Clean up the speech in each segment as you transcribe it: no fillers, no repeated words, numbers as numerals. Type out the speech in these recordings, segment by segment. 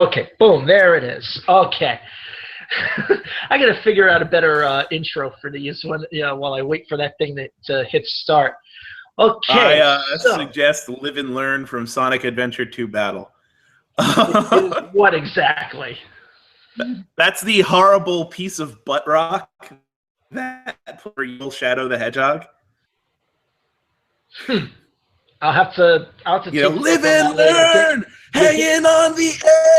Okay, boom, there it is. Okay. I got to figure out a better intro for these while I wait for that thing to hit start. Okay, I so suggest Live and Learn from Sonic Adventure 2 Battle. is what exactly? That's the horrible piece of butt rock that for Evil Shadow the Hedgehog. I'll have to take Live on that and later. learn, hanging on the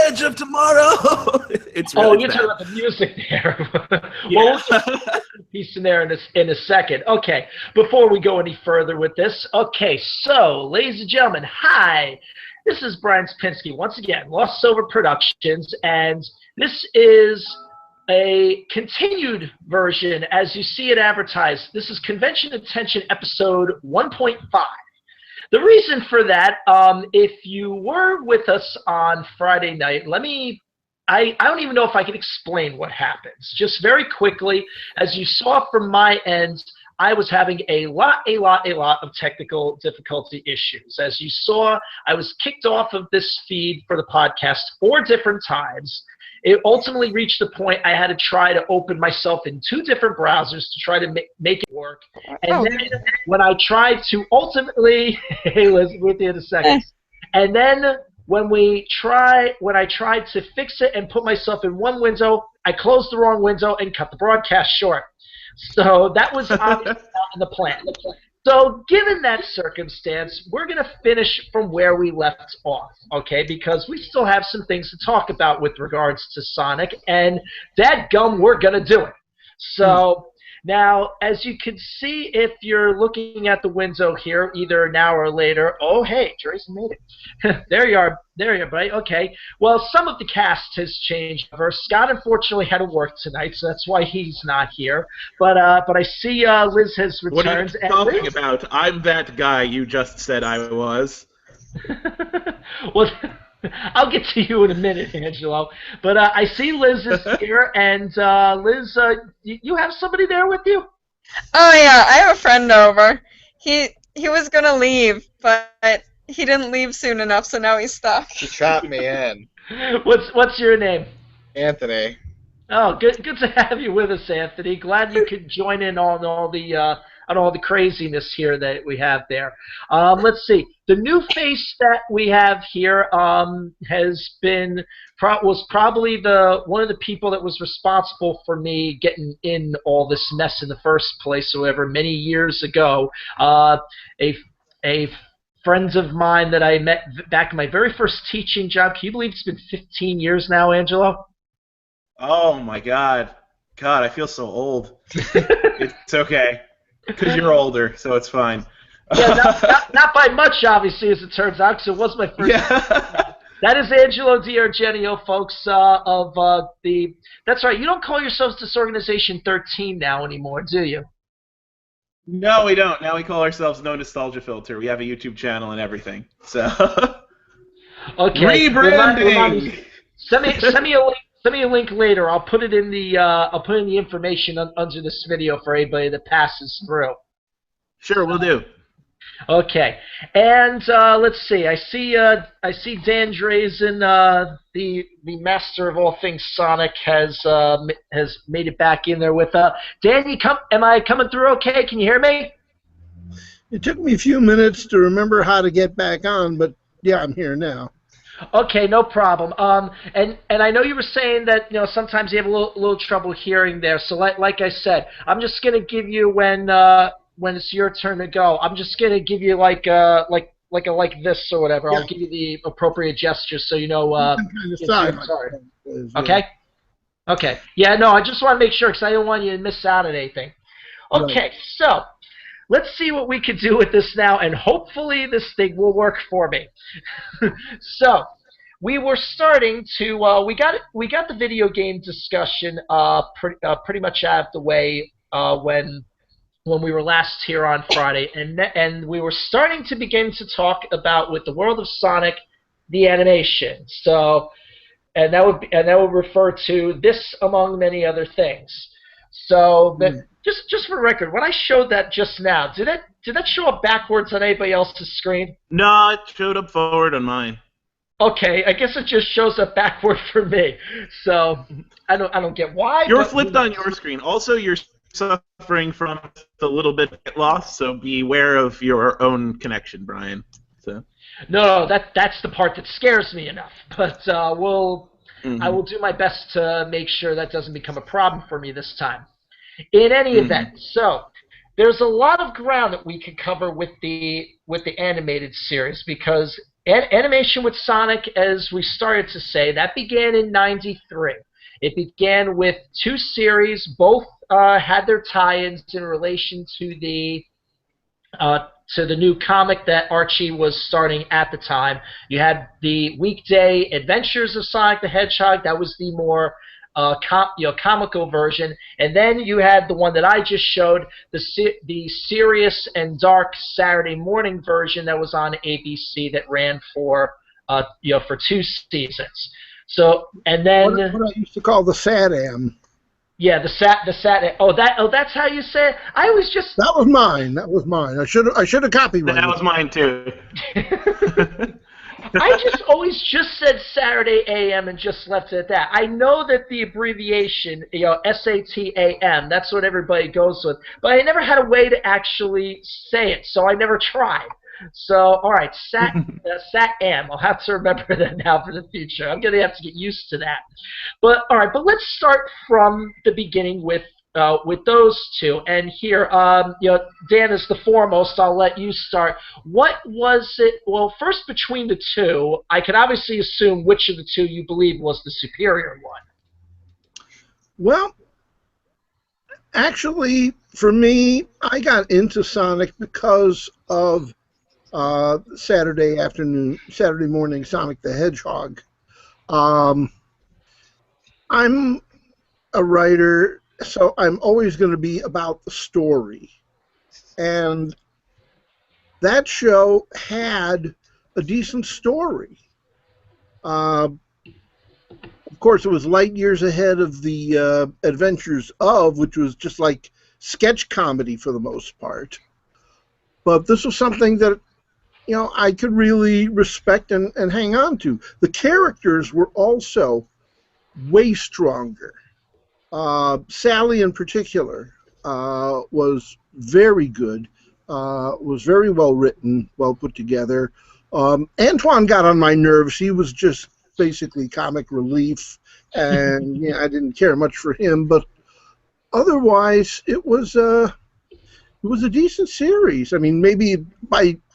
edge of tomorrow. It's Oh, really you're talking bad. about the music there. Well, Yeah. we'll get a piece in there in a second. Okay, before we go any further with this, okay, so, ladies and gentlemen, hi. This is Brian Spinski, once again, Lost Silver Productions, and this is a continued version, as you see it advertised. This is Convention Attention Episode 1.5. The reason for that, if you were with us on Friday night, I don't even know if I can explain what happens. Just very quickly, as you saw from my end, I was having a lot of technical difficulty issues. As you saw, I was kicked off of this feed for the podcast 4 different times. It ultimately reached the point I had to try to open myself in 2 different browsers to try to make it work. And then when I tried to ultimately, hey Liz, with you in a second. And then when I tried to fix it and put myself in one window, I closed the wrong window and cut the broadcast short. So that was obviously not in the plan. So given that circumstance, we're going to finish from where we left off, okay? Because we still have some things to talk about with regards to Sonic, and dadgum, we're going to do it. So now, as you can see, if you're looking at the window here, either now or later, oh, hey, Jason made it. There you are, buddy. Okay. Well, some of the cast has changed. Scott, unfortunately, had to work tonight, so that's why he's not here. But I see Liz has returned. What are you talking about? I'm that guy you just said I was. Well, I'll get to you in a minute, Angelo. But I see Liz is here, and Liz, you have somebody there with you? Oh yeah, I have a friend over. He was gonna leave, but he didn't leave soon enough, so now he's stuck. She trapped me in. What's your name? Anthony. Oh, good to have you with us, Anthony. Glad you could join in on all the craziness here that we have there. Let's see. The new face that we have here was probably one of the people that was responsible for me getting in all this mess in the first place. However, many years ago, a friends of mine that I met back in my very first teaching job. Can you believe it's been 15 years now, Angelo? Oh my God. God, I feel so old. It's okay. Because you're older, so it's fine. Yeah, not by much, obviously, as it turns out, because it was my first. Yeah. That is Angelo D'Argenio, folks, That's right, you don't call yourselves Disorganization 13 now anymore, do you? No, we don't. Now we call ourselves No Nostalgia Filter. We have a YouTube channel and everything. So. Okay. Rebranding. Send me a link. Send me a link later. I'll put it in the information under this video for anybody that passes through. Sure, we'll do. Okay, and let's see. I see Dan Drazen, the master of all things Sonic, has made it back in there with Dan. Am I coming through? Okay, can you hear me? It took me a few minutes to remember how to get back on, but yeah, I'm here now. Okay, no problem. And I know you were saying that sometimes you have a little trouble hearing there. So like I said, I'm just gonna give you when it's your turn to go. I'm just gonna give you like this or whatever. Yeah. I'll give you the appropriate gestures so you know. Sorry. Okay. Okay. Yeah. No, I just want to make sure because I don't want you to miss out on anything. Okay. Right. So. Let's see what we can do with this now, and hopefully this thing will work for me. So, we were starting to we got the video game discussion pretty much out of the way when we were last here on Friday, and we were starting to begin to talk about with the world of Sonic, the animation. So, and that would refer to this among many other things. So just for the record, when I showed that just now, did that show up backwards on anybody else's screen? No, it showed up forward on mine. Okay, I guess it just shows up backward for me. So I don't get why. You're but flipped on your screen. Also, you're suffering from a little bit of loss, so beware of your own connection, Brian. So. No, that's the part that scares me enough. But I will do my best to make sure that doesn't become a problem for me this time. In any event, so there's a lot of ground that we could cover with the animated series because animation with Sonic, as we started to say, that began in '93. It began with 2 series, both had their tie-ins in relation to the new comic that Archie was starting at the time. You had the weekday Adventures of Sonic the Hedgehog. That was the more comical version, and then you had the one that I just showed, the serious and dark Saturday morning version that was on ABC that ran for 2 seasons. So, and then what I used to call the Sad-Am. Yeah, the sat. Oh, that's how you say it. I always just. That was mine. I should have copyrighted. That was mine too. I just always just said Saturday AM and just left it at that. I know that the abbreviation, SATAM, that's what everybody goes with, but I never had a way to actually say it, so I never tried. So, all right, SAT-AM. I'll have to remember that now for the future. I'm going to have to get used to that. But all right, but let's start from the beginning with those 2. And here, Dan is the foremost. I'll let you start. What was it? Well, first between the 2, I can obviously assume which of the 2 you believe was the superior one. Well, actually, for me, I got into Sonic because of Saturday morning Sonic the Hedgehog. I'm a writer, so I'm always going to be about the story. And that show had a decent story. Of course, it was light years ahead of the Adventures of, which was just like sketch comedy for the most part. But this was something that I could really respect and hang on to. The characters were also way stronger. Sally, in particular, was very good, was very well written, well put together. Antoine got on my nerves. He was just basically comic relief, and I didn't care much for him. But otherwise, it was a decent series. I mean, maybe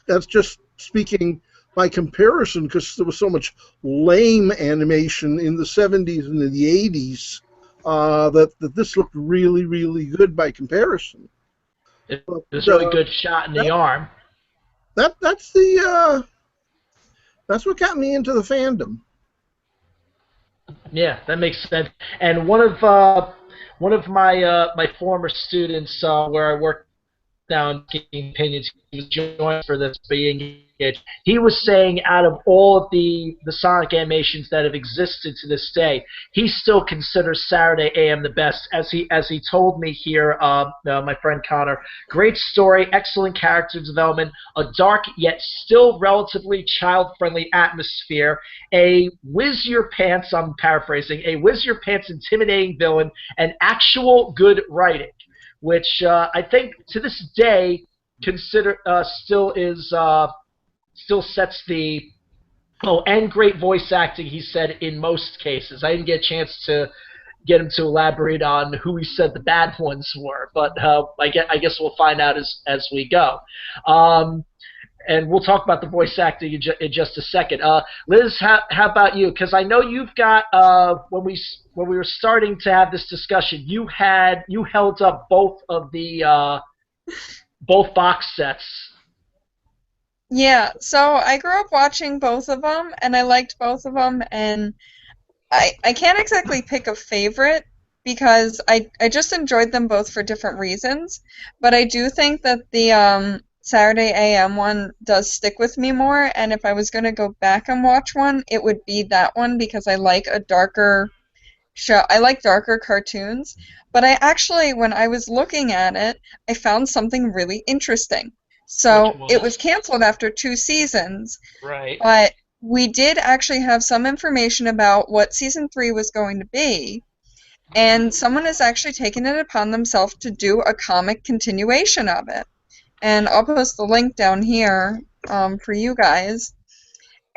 that's just speaking by comparison, because there was so much lame animation in the 70s and in the 80s that this looked really, really good by comparison. It was a really good shot in the arm. That's what got me into the fandom. Yeah, that makes sense. And one of my my former students where I worked down King Opinions, he was joined for this being it. He was saying out of all of the Sonic animations that have existed to this day, he still considers Saturday AM the best, as he told me here, my friend Connor. Great story, excellent character development, a dark yet still relatively child-friendly atmosphere, a whiz-your-pants, I'm paraphrasing, a whiz-your-pants intimidating villain, and actual good writing, which I think to this day still sets the and great voice acting, he said, in most cases. I didn't get a chance to get him to elaborate on who he said the bad ones were, but I guess we'll find out as we go. And we'll talk about the voice acting in just a second. Liz, how about you? Because I know you've got when we were starting to have this discussion, you held up both of the both box sets. Yeah, so I grew up watching both of them, and I liked both of them, and I can't exactly pick a favorite because I just enjoyed them both for different reasons, but I do think that the Saturday AM one does stick with me more, and if I was going to go back and watch one, it would be that one because I like a darker show. I like darker cartoons, but I actually, when I was looking at it, I found something really interesting. So it was canceled after 2 seasons, right? But we did actually have some information about what season 3 was going to be, and someone has actually taken it upon themselves to do a comic continuation of it. And I'll post the link down here for you guys.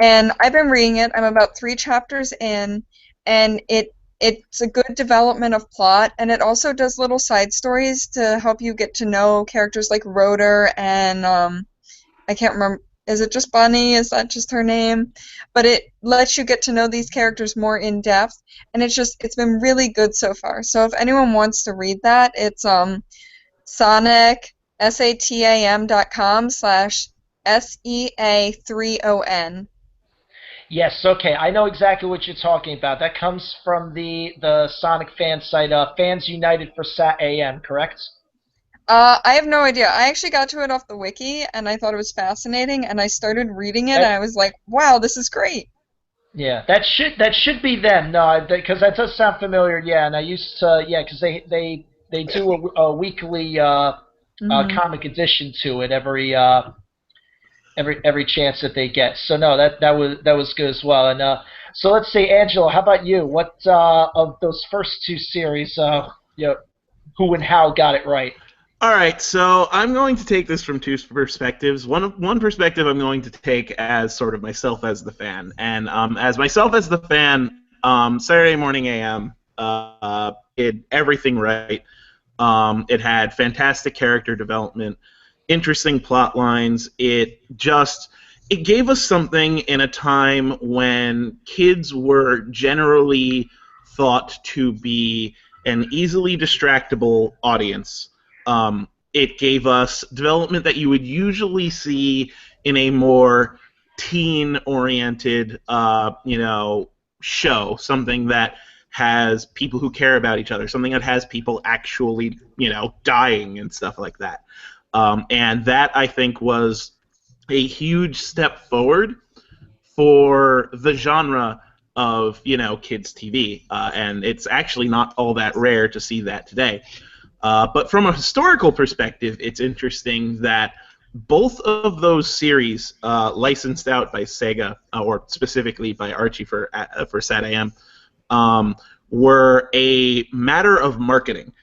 And I've been reading it. I'm about 3 chapters in, and it's a good development of plot, and it also does little side stories to help you get to know characters like Rotor and I can't remember. Is it just Bunny? Is that just her name? But it lets you get to know these characters more in depth, and it's been really good so far. So if anyone wants to read that, it's Sonic SATAM.com/SEA30N. Yes, okay, I know exactly what you're talking about. That comes from the Sonic fan site, Fans United for SAT-AM, correct? I have no idea. I actually got to it off the wiki, and I thought it was fascinating, and I started reading it, and I was like, wow, this is great. Yeah, that should be them. No, because that does sound familiar. Yeah, and I used to, yeah, because they do a weekly comic edition to it every chance that they get. So no, that was good as well. And so let's see, Angelo, how about you? What of those first 2 series, who and how got it right? All right, so I'm going to take this from 2 perspectives. One perspective I'm going to take as sort of myself as the fan, and as myself as the fan, Saturday Morning AM did everything right. It had fantastic character development, interesting plot lines. It gave us something in a time when kids were generally thought to be an easily distractible audience. It gave us development that you would usually see in a more teen-oriented, show, something that has people who care about each other, something that has people actually, dying and stuff like that. And that, I think, was a huge step forward for the genre of, kids' TV. And it's actually not all that rare to see that today. But from a historical perspective, it's interesting that both of those series, licensed out by Sega, or specifically by Archie for SAT-AM, were a matter of marketing.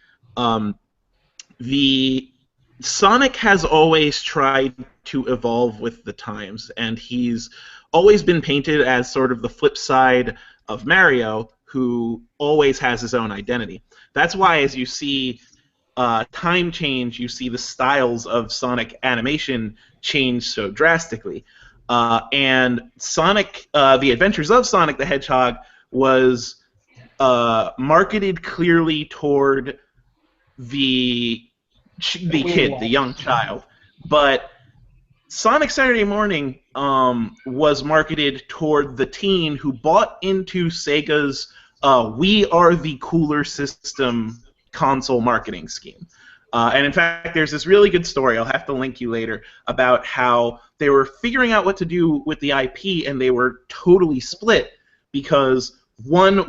The Sonic has always tried to evolve with the times, and he's always been painted as sort of the flip side of Mario, who always has his own identity. That's why, as you see time change, you see the styles of Sonic animation change so drastically. And Sonic, The Adventures of Sonic the Hedgehog was marketed clearly toward the kid, the young child. But Sonic Saturday Morning was marketed toward the teen who bought into Sega's "We Are the Cooler System" console marketing scheme. And in fact, there's this really good story, I'll have to link you later, about how they were figuring out what to do with the IP, and they were totally split because one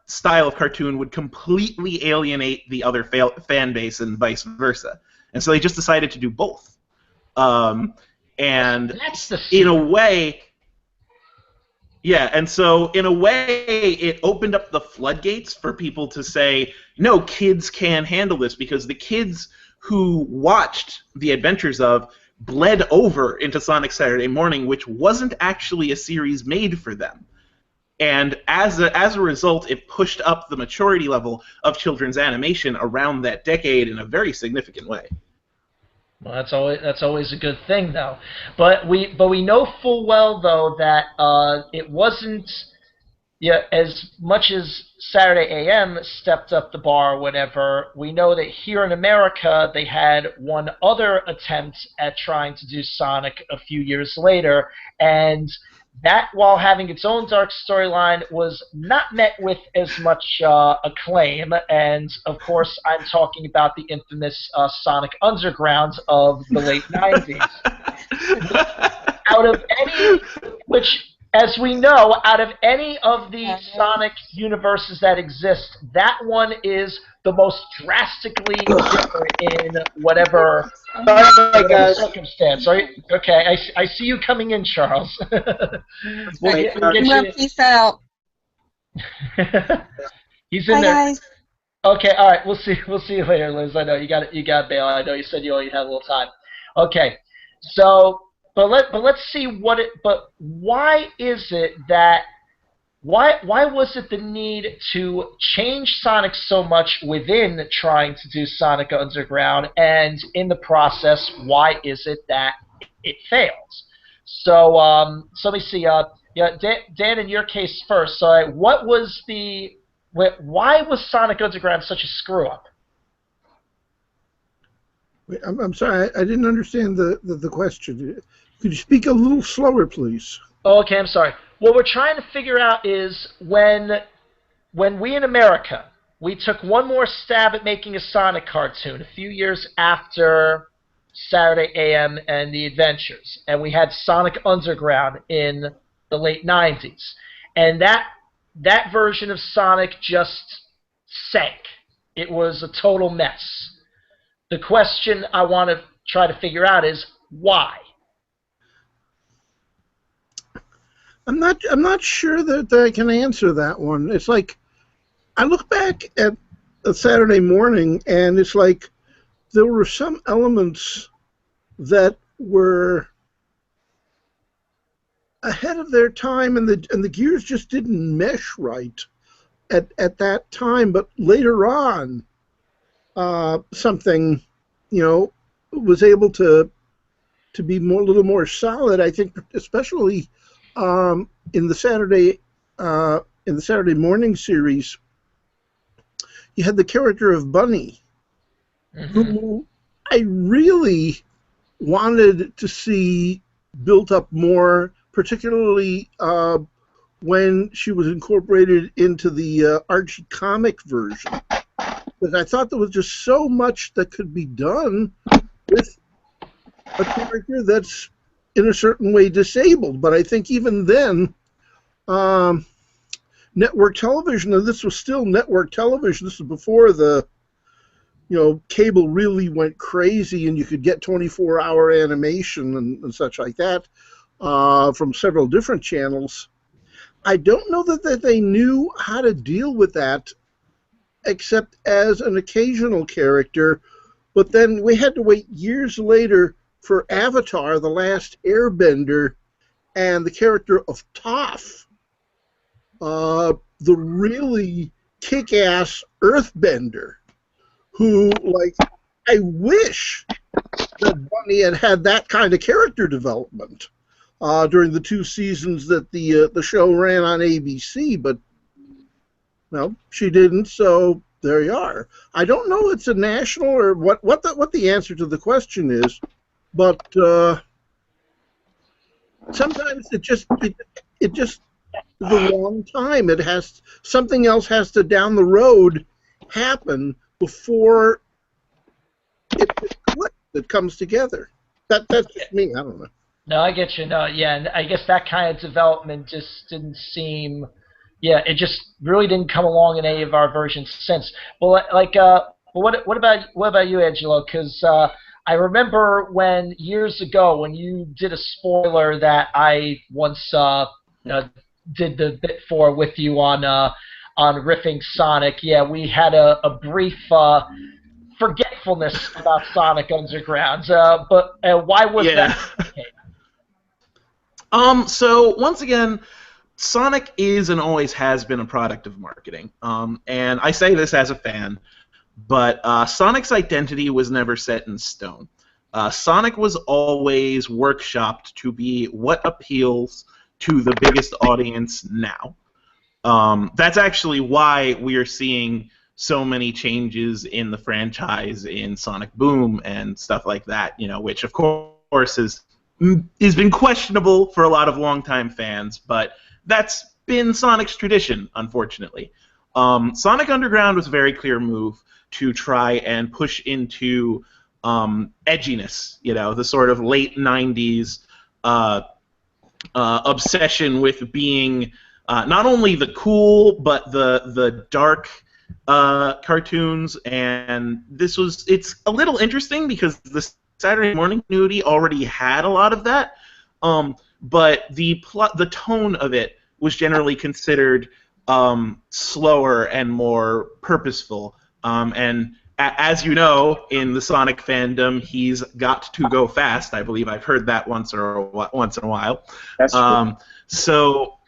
style of cartoon would completely alienate the other fan base and vice versa. And so they just decided to do both. And That's the in a way, yeah, and so in a way, it opened up the floodgates for people to say, no, kids can handle this, because the kids who watched The Adventures of bled over into Sonic Saturday Morning, which wasn't actually a series made for them. And as a result, it pushed up the maturity level of children's animation around that decade in a very significant way. Well, that's always a good thing, though. But we know full well, though, that it wasn't, as much as Saturday AM stepped up the bar or whatever. We know that here in America they had one other attempt at trying to do Sonic a few years later, and that, while having its own dark storyline, was not met with as much acclaim. And, of course, I'm talking about the infamous Sonic Underground of the late 90s. Out of any, which as we know, out of any of the Yeah. Sonic universes that exist, that one is the most drastically different in whatever, All right, guys. circumstance. Right? Okay, I see you coming in, Charles. we'll Right. get I'm gonna you. peace out. He's in Bye, there. guys. Okay, all right. We'll see you later, Liz. I know you got bail. I know you said you only had a little time. Okay, so let's see what it. But why is it that why was it the need to change Sonic so much within trying to do Sonic Underground, and in the process, why is it that it fails? So so let me see. Yeah, Dan, in your case first. So what was the why was Sonic Underground such a screw up? Wait, I'm sorry, I didn't understand the question. Could you speak a little slower, please? Okay, I'm sorry. What we're trying to figure out is when we in America, we took one more stab at making a Sonic cartoon a few years after Saturday AM and the Adventures, and we had Sonic Underground in the late 90s. And that version of Sonic just sank. It was a total mess. The question I want to try to figure out is why? I'm not sure that I can answer that one. It's like I look back at a Saturday morning, and it's like there were some elements that were ahead of their time, and the gears just didn't mesh right at that time. But later on, something, was able to be a little more solid. I think, especially in the Saturday morning series, you had the character of Bunny, who I really wanted to see built up more, particularly when she was incorporated into the Archie comic version. Because I thought there was just so much that could be done with a character that's in a certain way disabled. But I think even then, network television, and this was still network television, this was before the cable really went crazy and you could get 24-hour animation and such like that from several different channels. I don't know that they knew how to deal with that except as an occasional character, but then we had to wait years later for Avatar, The Last Airbender, and the character of Toph, the really kick-ass earthbender, who, I wish that Bunny had that kind of character development during the 2 seasons that the show ran on ABC, but no, she didn't. So there you are. I don't know if it's a national or what the answer to the question is, but sometimes it just is the wrong time. Something else has to down the road happen before it comes together. That's just me. I don't know. No, I get you. No, yeah, and I guess that kind of development just didn't seem. Yeah, it just really didn't come along in any of our versions since. Well, what about you, Angelo? Because I remember when years ago when you did a spoiler that I once did the bit for with you on riffing Sonic. Yeah, we had a brief forgetfulness about Sonic Underground. But why was that? So once again, Sonic is and always has been a product of marketing. And I say this as a fan, but Sonic's identity was never set in stone. Sonic was always workshopped to be what appeals to the biggest audience now. That's actually why we are seeing so many changes in the franchise in Sonic Boom and stuff like that, which of course has been questionable for a lot of longtime fans, but that's been Sonic's tradition, unfortunately. Sonic Underground was a very clear move to try and push into edginess, the sort of late 90s obsession with being not only the cool but the dark cartoons, and it's a little interesting because the Saturday morning continuity already had a lot of that, but the tone of it was generally considered slower and more purposeful, and as you know, in the Sonic fandom, he's got to go fast. I believe I've heard that once in a while. That's true. So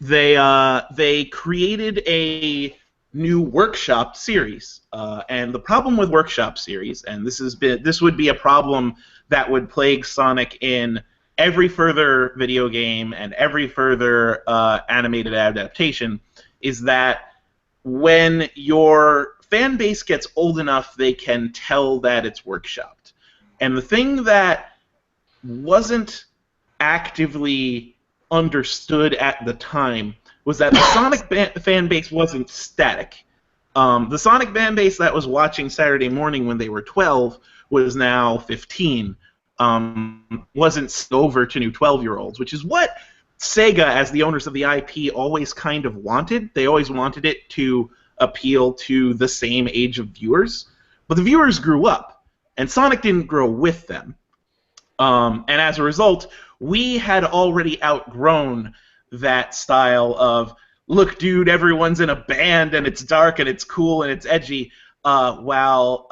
they created a new Workshop series, and the problem with Workshop series, and this would be a problem that would plague Sonic in every further video game and every further animated adaptation, is that when your fan base gets old enough, they can tell that it's workshopped. And the thing that wasn't actively understood at the time was that the Sonic fan base wasn't static. The Sonic fan base that was watching Saturday morning when they were 12 was now 15. Wasn't over to new 12-year-olds, which is what Sega, as the owners of the IP, always kind of wanted. They always wanted it to appeal to the same age of viewers, but the viewers grew up, and Sonic didn't grow with them. And as a result, we had already outgrown that style of, look, dude, everyone's in a band, and it's dark, and it's cool, and it's edgy, while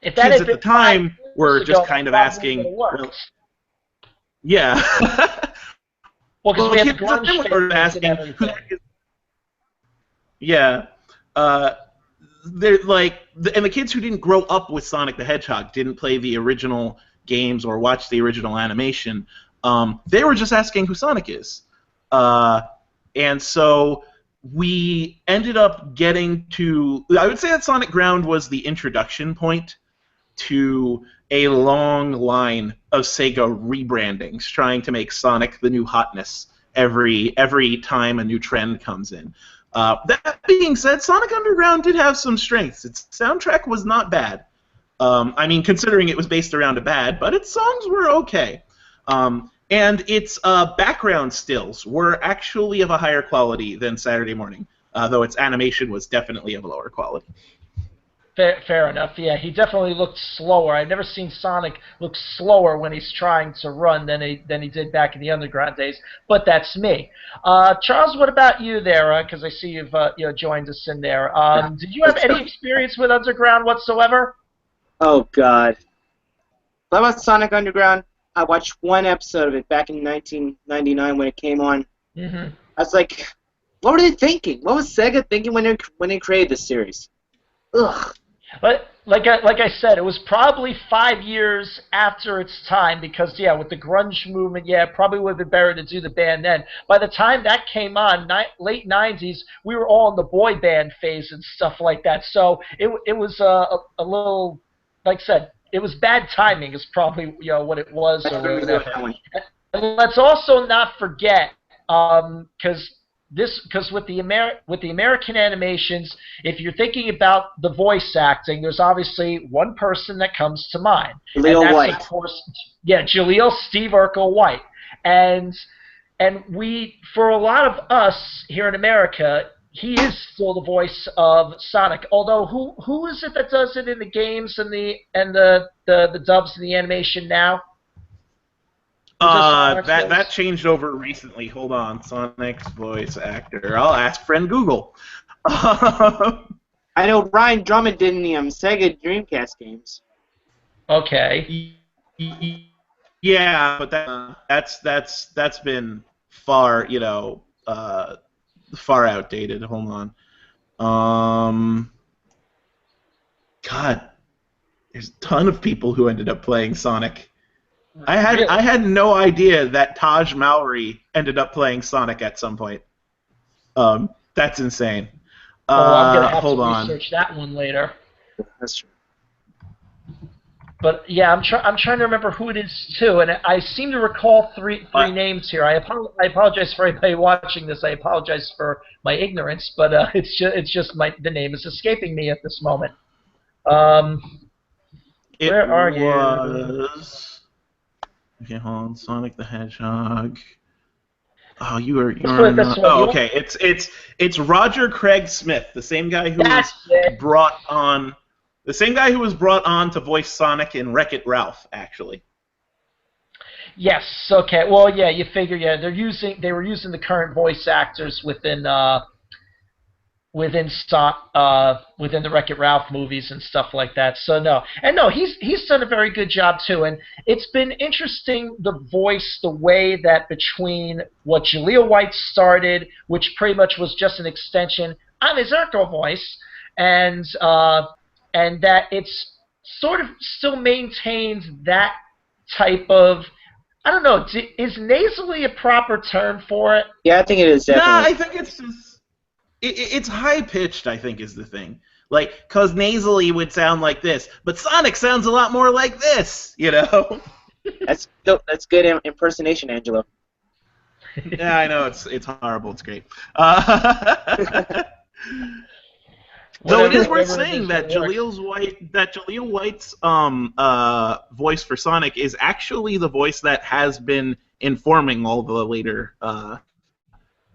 If that kids had at the been time 5 were years just ago, kind it of probably asking, would've worked. well, yeah. Well, because we had the kids at the time grunge were phase and asking, everything. yeah. They're like, and the kids who didn't grow up with Sonic the Hedgehog, didn't play the original games or watch the original animation, they were just asking who Sonic is. And so we ended up getting to, I would say that Sonic Ground was the introduction point to a long line of Sega rebrandings, trying to make Sonic the new hotness every time a new trend comes in. That being said, Sonic Underground did have some strengths. Its soundtrack was not bad. I mean, considering it was based around a bad, but its songs were okay. And its background stills were actually of a higher quality than Saturday Morning, though its animation was definitely of a lower quality. Fair enough. Yeah, he definitely looked slower. I've never seen Sonic look slower when he's trying to run than he did back in the Underground days. But that's me. Charles, what about you there? Because I see you've joined us in there. Did you have any experience with Underground whatsoever? Oh, God. What about Sonic Underground? I watched one episode of it back in 1999 when it came on. Mm-hmm. I was like, what were they thinking? What was Sega thinking when they created this series? Ugh. But like I said, it was probably 5 years after its time because, yeah, with the grunge movement, yeah, it probably would have been better to do the band then. By the time that came on, late 90s, we were all in the boy band phase and stuff like that. So it was a little, like I said, it was bad timing is probably what it was. Or whatever. And let's also not forget, because with the American animations, if you're thinking about the voice acting, there's obviously one person that comes to mind. Jaleel and that's, White. of course, yeah, Jaleel Steve Urkel White. And we, for a lot of us here in America, he is still the voice of Sonic. Although who is it that does it in the games and the dubs and the animation now? That changed over recently. Hold on, Sonic's voice actor. I'll ask friend Google. I know Ryan Drummond did in the Sega Dreamcast games. Okay. Yeah, but that's been far far outdated. Hold on. God, there's a ton of people who ended up playing Sonic. I had no idea that Taj Mowry ended up playing Sonic at some point. That's insane. I'm gonna have hold to on. research that one later. That's true. But yeah, I'm trying to remember who it is too, and I seem to recall three names here. I apologize for anybody watching this. I apologize for my ignorance, but it's just the name is escaping me at this moment. Where are you? Okay, hold on. Sonic the Hedgehog. Oh, you are. Let's put it this way, Oh, you- okay. It's Roger Craig Smith, the same guy who was That's it. brought on. The same guy who was brought on to voice Sonic in Wreck-It Ralph, actually. Yes. Okay. Well, yeah. You figure, yeah, they were using the current voice actors within within the Wreck-It Ralph movies and stuff like that. So no, he's done a very good job too. And it's been interesting the way that between what Jaleel White started, which pretty much was just an extension of his Urkel voice, and that it's sort of still maintains that type of. I don't know. Is nasally a proper term for it? Yeah, I think it is definitely. No, I think it's just it's high pitched. I think is the thing. Like, cause nasally would sound like this, but Sonic sounds a lot more like this. You know? That's good impersonation, Angelo. Yeah, I know it's horrible. It's great. Though it is worth saying that Jaleel White's voice for Sonic is actually the voice that has been informing all the later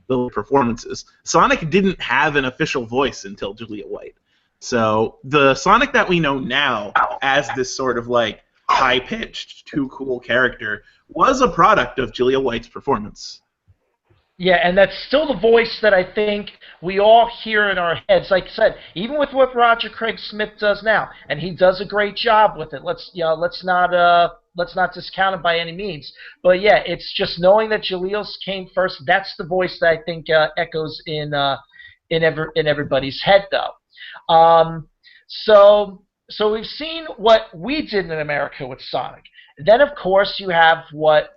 performances. Sonic didn't have an official voice until Jaleel White. So the Sonic that we know now as this sort of like high-pitched, too cool character was a product of Jaleel White's performance. Yeah, and that's still the voice that I think we all hear in our heads. Like I said, even with what Roger Craig Smith does now, and he does a great job with it. Let's not discount it by any means. But yeah, it's just knowing that Jaleel's came first. That's the voice that I think echoes in everybody's head, though. So we've seen what we did in America with Sonic. Then, of course, you have what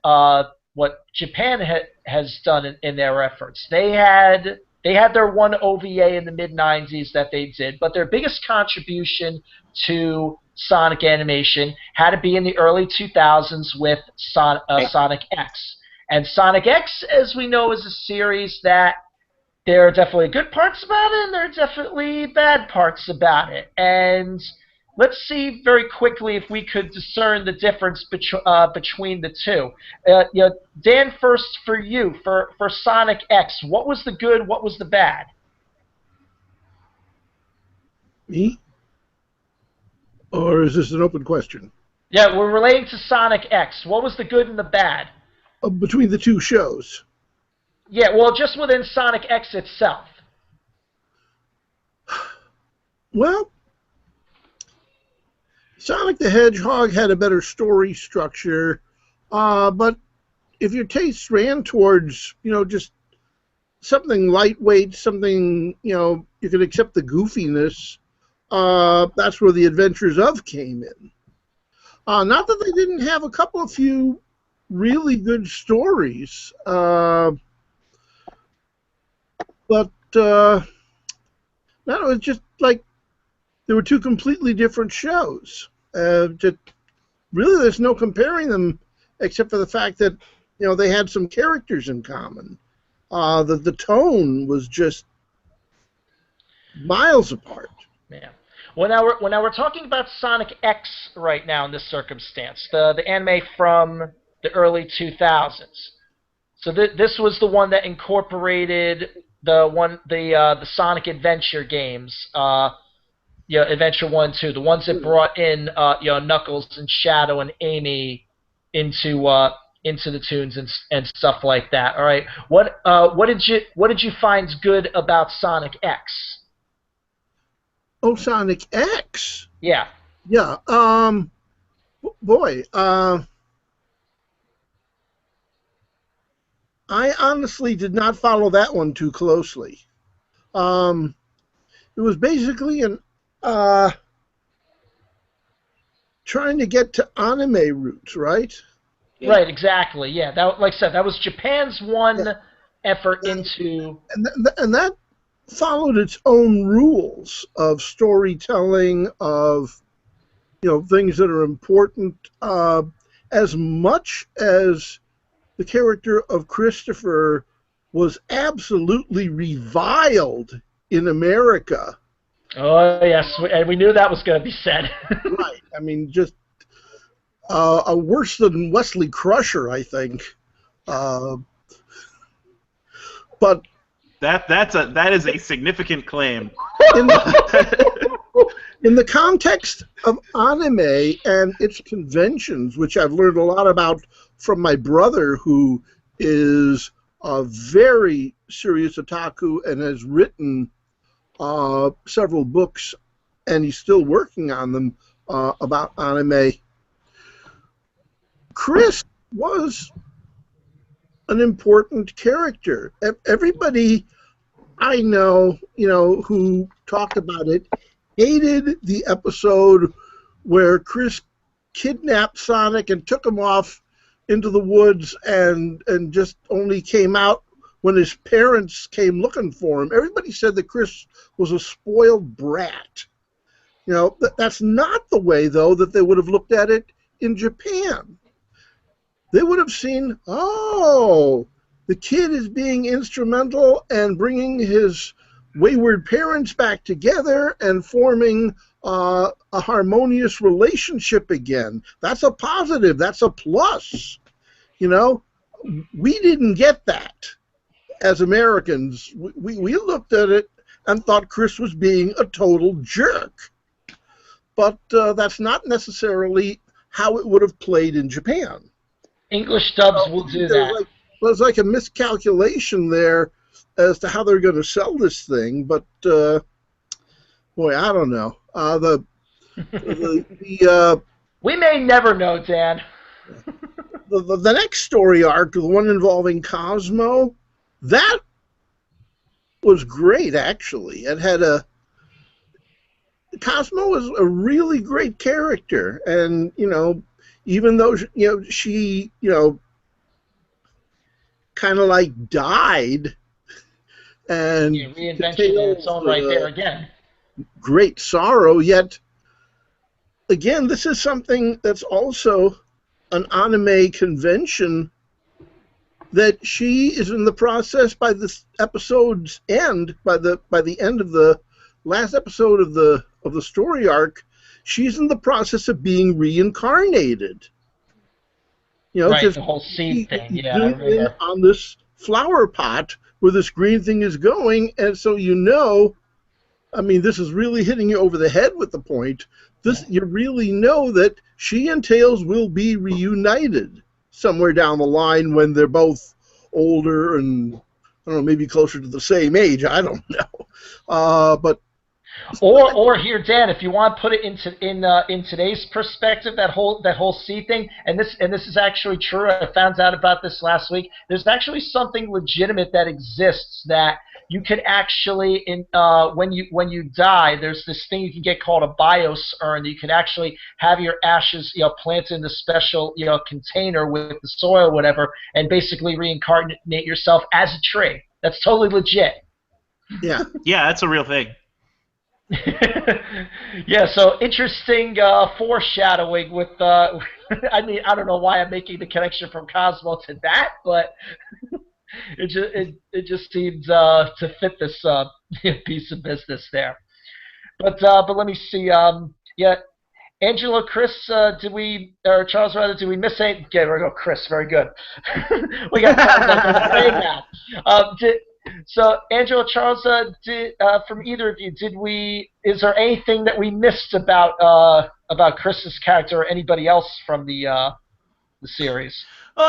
Japan has done in their efforts. They had their one OVA in the mid-90s that they did, but their biggest contribution to Sonic animation had to be in the early 2000s with Sonic X. And Sonic X, as we know, is a series that there are definitely good parts about it and there are definitely bad parts about it. And let's see very quickly if we could discern the difference between the two. Dan, first for you, for Sonic X, what was the good, what was the bad? Me? Or is this an open question? Yeah, we're relating to Sonic X. What was the good and the bad? Between the two shows. Yeah, well, just within Sonic X itself. Well, Sonic the Hedgehog had a better story structure, but if your taste ran towards, just something lightweight, something, you could accept the goofiness, that's where the Adventures of came in. Not that they didn't have a few really good stories, but no, it was just like there were two completely different shows. Really, there's no comparing them except for the fact that they had some characters in common. The tone was just miles apart. Yeah. Well, now we're talking about Sonic X right now in this circumstance, the anime from the early 2000s. So this was the one that incorporated the Sonic Adventure games. Adventure 1, 2, the ones that brought in Knuckles and Shadow and Amy into the tunes and stuff like that. All right, what did you find good about Sonic X? Oh, Sonic X. Yeah. Yeah. Boy. I honestly did not follow that one too closely. It was basically an trying to get to anime roots, right? Yeah. Right, exactly. Yeah, that, like I said, that was Japan's one effort into... And that followed its own rules of storytelling, of things that are important, as much as the character of Christopher was absolutely reviled in America. Oh, yes, and we knew that was going to be said. Right. I mean, just worse than Wesley Crusher, I think. But that is a significant claim. in the context of anime and its conventions, which I've learned a lot about from my brother, who is a very serious otaku and has written several books, and he's still working on them about anime. Chris was an important character. Everybody I know, who talked about it, hated the episode where Chris kidnapped Sonic and took him off into the woods and just only came out when his parents came looking for him. Everybody said that Chris was a spoiled brat. That's not the way, though, that they would have looked at it in Japan. They would have seen, oh, the kid is being instrumental and bringing his wayward parents back together and forming a harmonious relationship again. That's a positive. That's a plus. We didn't get that as Americans. We looked at it and thought Chris was being a total jerk. But that's not necessarily how it would have played in Japan. English dubs will do that. There's like a miscalculation there as to how they're going to sell this thing, but boy, I don't know. We may never know, Dan. The next story arc, the one involving Cosmo, that was great, actually. It had Cosmo was a really great character, and even though she kind of like died, and reinvention in its own right there again. Great sorrow, yet again, this is something that's also an anime convention that she is in the process by this episode's end, by the end of the last episode of the story arc, she's in the process of being reincarnated. Right, the whole seed thing. Yeah, I remember. On this flower pot where this green thing is going, and so this is really hitting you over the head with the point. You really know that she and Tails will be reunited somewhere down the line when they're both older and, I don't know, maybe closer to the same age. I don't know. But Or here, Dan, if you want to put it in today's perspective, that whole seed thing, and this is actually true. I found out about this last week. There's actually something legitimate that exists that you can actually, when you die, there's this thing you can get called a bios urn. You can actually have your ashes, planted in a special, container with the soil, or whatever, and basically reincarnate yourself as a tree. That's totally legit. Yeah. Yeah, that's a real thing. Yeah, so interesting foreshadowing with I don't know why I'm making the connection from Cosmo to that, but it just seems to fit this piece of business there. But let me see. Angela, Chris, Charles rather, did we miss anything? Okay, there we go, Chris, very good. We got time now. So, Angela, Charles, from either of you, is there anything that we missed about Chris's character or anybody else from the series? Well,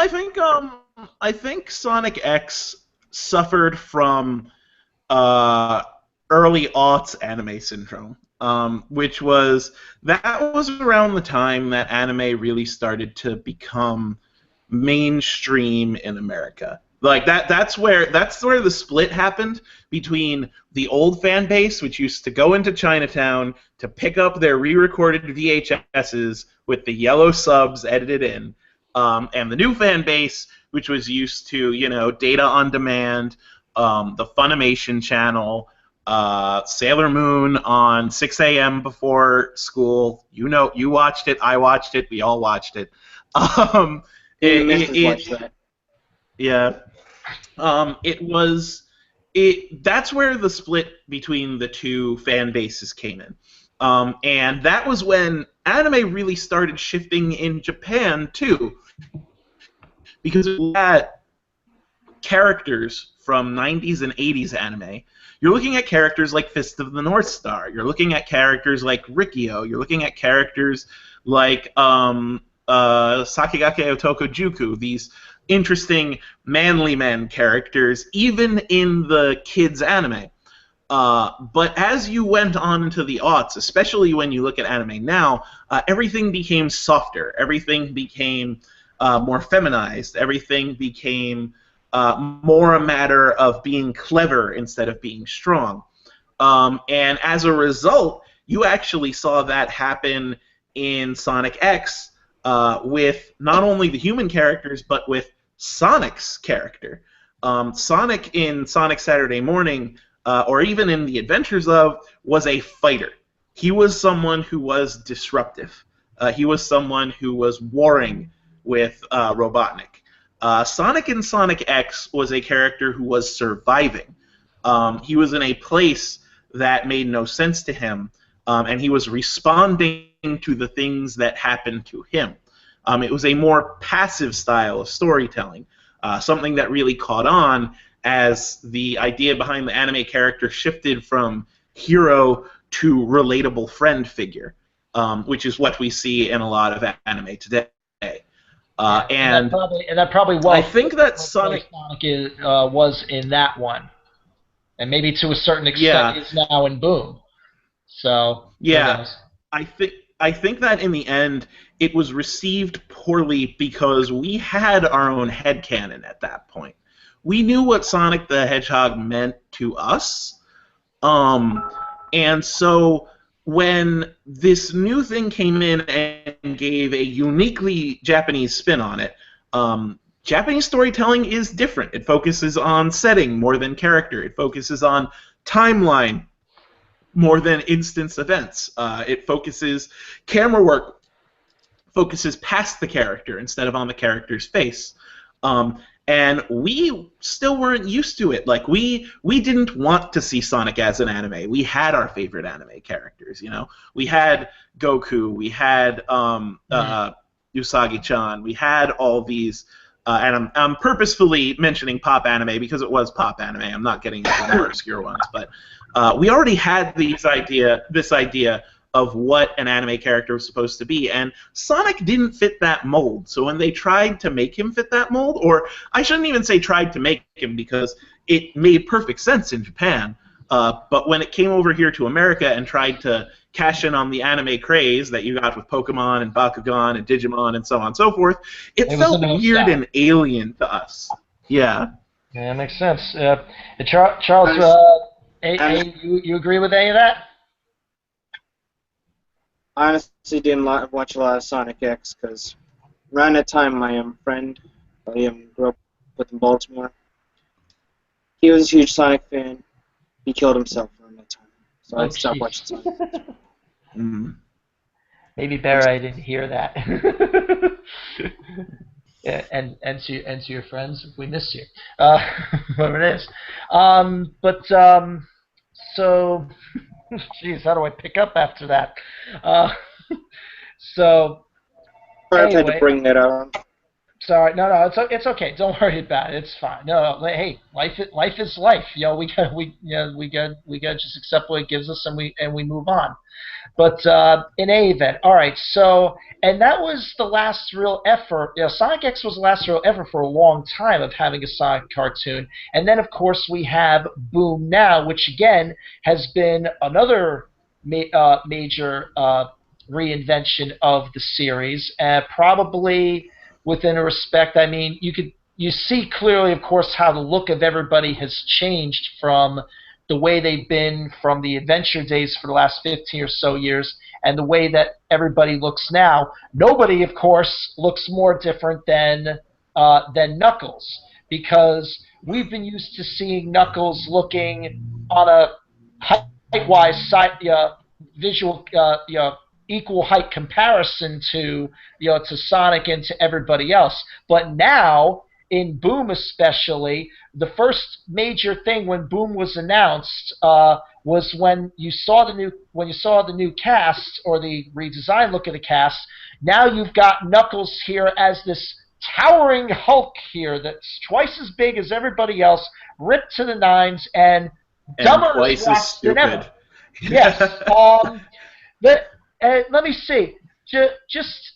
I think Sonic X suffered from early aughts anime syndrome, which was around the time that anime really started to become mainstream in America. Like that's where the split happened between the old fan base, which used to go into Chinatown to pick up their re-recorded VHSs with the yellow subs edited in, and the new fan base, which was used to data on demand, the Funimation channel, Sailor Moon on 6 a.m. before school. You watched it, I watched it, we all watched it. Yeah. That's where the split between the two fan bases came in. And that was when anime really started shifting in Japan, too. Because we had characters from 90s and 80s anime. You're looking at characters like Fist of the North Star. You're looking at characters like Rikio. You're looking at characters like Sakigake Otoko Juku, these interesting manly men characters, even in the kids' anime. But as you went on into the aughts, especially when you look at anime now, everything became softer. Everything became more feminized. Everything became more a matter of being clever instead of being strong. And as a result, you actually saw that happen in Sonic X with not only the human characters, but with Sonic's character. Sonic in Sonic Saturday Morning, or even in The Adventures of, was a fighter. He was someone who was disruptive. He was someone who was warring with Robotnik. Sonic in Sonic X was a character who was surviving. He was in a place that made no sense to him, and he was responding to the things that happened to him. It was a more passive style of storytelling, something that really caught on as the idea behind the anime character shifted from hero to relatable friend figure, which is what we see in a lot of anime today. And that probably was. I think that Sonic was in that one, and maybe to a certain extent is now in Boom. So yeah, I think that in the end it was received poorly because we had our own headcanon at that point. We knew what Sonic the Hedgehog meant to us, and so when this new thing came in and gave a uniquely Japanese spin on it, Japanese storytelling is different. It focuses on setting more than character. It focuses on timeline more than instance events. It focuses camera work, focuses past the character instead of on the character's face. And we still weren't used to it. Like, we didn't want to see Sonic as an anime. We had our favorite anime characters, you know? We had Goku, we had Usagi-chan, we had all these, and I'm purposefully mentioning pop anime because it was pop anime. I'm not getting into the more obscure ones, but we already had this idea of what an anime character was supposed to be, and Sonic didn't fit that mold. So when they tried to make him fit that mold, or I shouldn't even say tried to make him because it made perfect sense in Japan, but when it came over here to America and tried to cash in on the anime craze that you got with Pokemon and Bakugan and Digimon and so on and so forth, it felt weird and alien to us. Yeah. Yeah, that makes sense. Charles, you agree with any of that? I honestly didn't watch a lot of Sonic X because around that time my friend, grew up with in Baltimore, he was a huge Sonic fan. He killed himself around that time, so I stopped watching Sonic. Maybe Barry, I didn't hear that. Yeah, and to your friends, we miss you, whatever it is. So. Jeez, how do I pick up after that? So, I had to bring that up. Sorry, no, it's okay. Don't worry about it. It's fine. No, hey, life is life. You know, we got just accept what it gives us, and we move on. But in any event, all right. So, and that was the last real effort. You know, Sonic X was the last real effort for a long time of having a Sonic cartoon. And then, of course, we have Boom Now, which again has been another major reinvention of the series, probably. Within a respect, I mean, you see clearly, of course, how the look of everybody has changed from the way they've been from the adventure days for the last 15 or so years, and the way that everybody looks now. Nobody, of course, looks more different than Knuckles, because we've been used to seeing Knuckles looking on a height-wise visual, equal height comparison to Sonic and to everybody else. But now, in Boom especially, the first major thing when Boom was announced was when you saw the new cast or the redesigned look of the cast. Now you've got Knuckles here as this towering Hulk here that's twice as big as everybody else, ripped to the nines, and dumber twice as than ever. stupid. Yes. Let me see. Just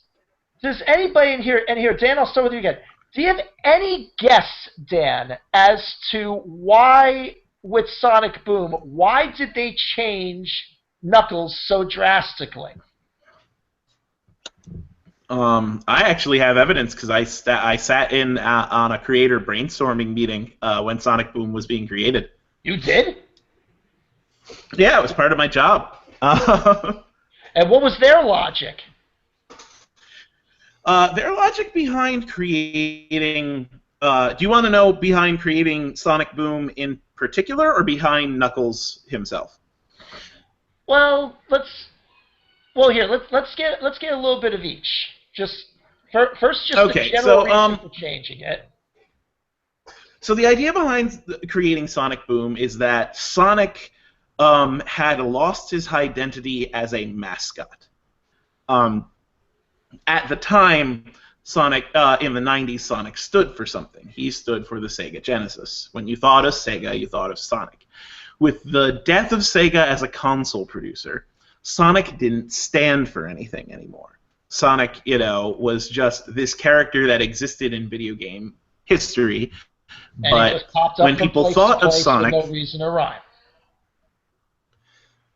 does anybody in here? Dan, I'll start with you again. Do you have any guess, Dan, as to why with Sonic Boom, why did they change Knuckles so drastically? I actually have evidence because I sat in on a creator brainstorming meeting when Sonic Boom was being created. You did? Yeah, it was part of my job. And what was their logic? Their logic behind creating... do you want to know behind creating Sonic Boom in particular, or behind Knuckles himself? Well, let's get a little bit of each. Just first, just okay, the general so, reason for changing it. So the idea behind creating Sonic Boom is that Sonic had lost his identity as a mascot. At the time, Sonic in the 90s, Sonic stood for something. He stood for the Sega Genesis. When you thought of Sega, you thought of Sonic. With the death of Sega as a console producer, Sonic didn't stand for anything anymore. Sonic, was just this character that existed in video game history. And but it just popped up when from people place thought to of place Sonic, with no reason or rhyme.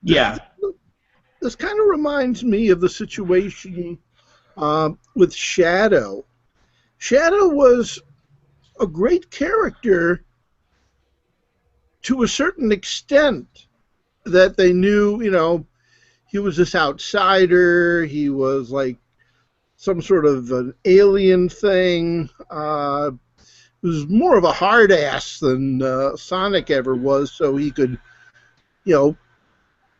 Yeah. This kind of reminds me of the situation with Shadow. Shadow was a great character to a certain extent that they knew, he was this outsider, he was like some sort of an alien thing. He was more of a hard ass than Sonic ever was, so he could,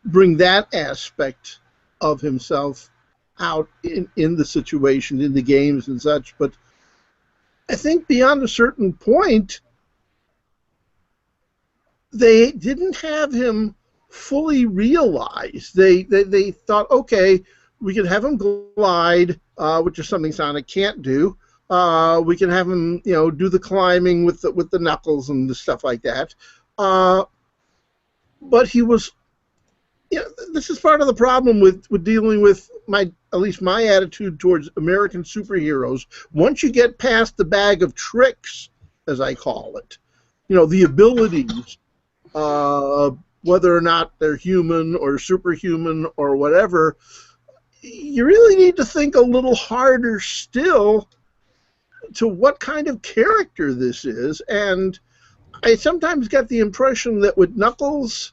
bring that aspect of himself out in the situation, in the games and such. But I think beyond a certain point, they didn't have him fully realized. They thought, okay, we can have him glide, which is something Sonic can't do. We can have him, do the climbing with the knuckles and the stuff like that. But he was, this is part of the problem with dealing with at least my attitude towards American superheroes. Once you get past the bag of tricks, as I call it, the abilities, whether or not they're human or superhuman or whatever, you really need to think a little harder still to what kind of character this is. And I sometimes get the impression that with Knuckles,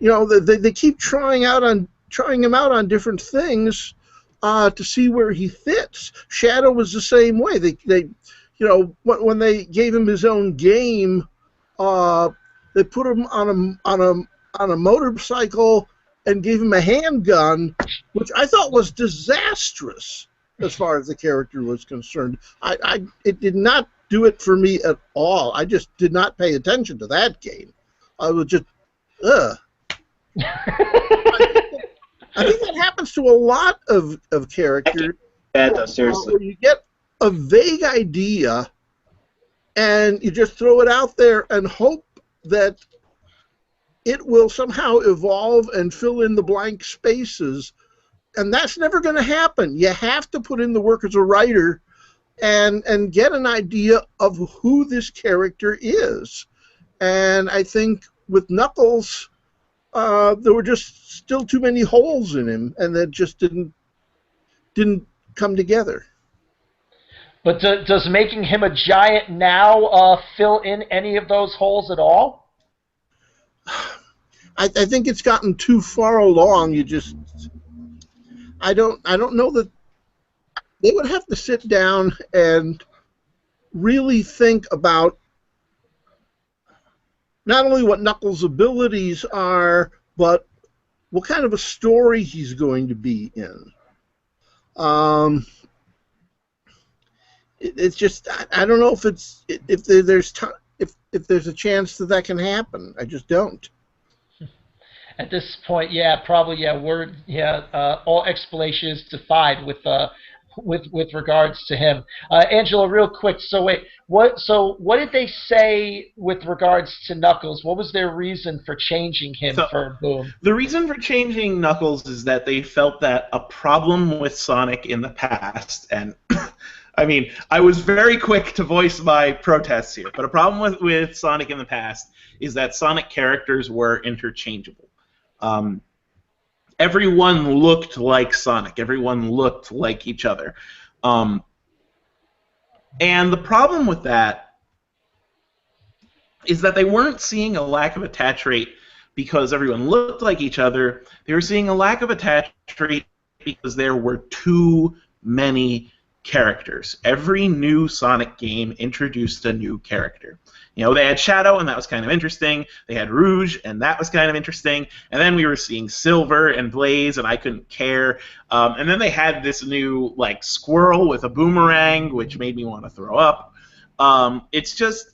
they keep trying him out on different things to see where he fits. Shadow was the same way. They when they gave him his own game, they put him on a motorcycle and gave him a handgun, which I thought was disastrous as far as the character was concerned. It did not do it for me at all. I just did not pay attention to that game. I was just, ugh. I think that happens to a lot of characters. Bad though, seriously. Where you get a vague idea and you just throw it out there and hope that it will somehow evolve and fill in the blank spaces. And that's never going to happen. You have to put in the work as a writer and get an idea of who this character is. And I think with Knuckles, there were just still too many holes in him, and that just didn't come together. But does making him a giant now fill in any of those holes at all? I think it's gotten too far along. I don't know that they would have to sit down and really think about not only what Knuckles' abilities are, but what kind of a story he's going to be in. It's just I don't know if there's a chance that can happen. I just don't. At this point, yeah, probably, yeah. All explanation is defied with regards to him. Angela, real quick. So wait, what? So what did they say with regards to Knuckles? What was their reason for changing him So- for Boom? The reason for changing Knuckles is that they felt that a problem with Sonic in the past, and I mean, I was very quick to voice my protests here, but a problem with Sonic in the past is that Sonic characters were interchangeable. Everyone looked like Sonic. Everyone looked like each other. And the problem with that is that they weren't seeing a lack of attach rate because everyone looked like each other. They were seeing a lack of attach rate because there were too many characters. Every new Sonic game introduced a new character. You know, they had Shadow, and that was kind of interesting. They had Rouge, and that was kind of interesting. And then we were seeing Silver and Blaze, and I couldn't care. And then they had this new, like, squirrel with a boomerang, which made me want to throw up. It's just...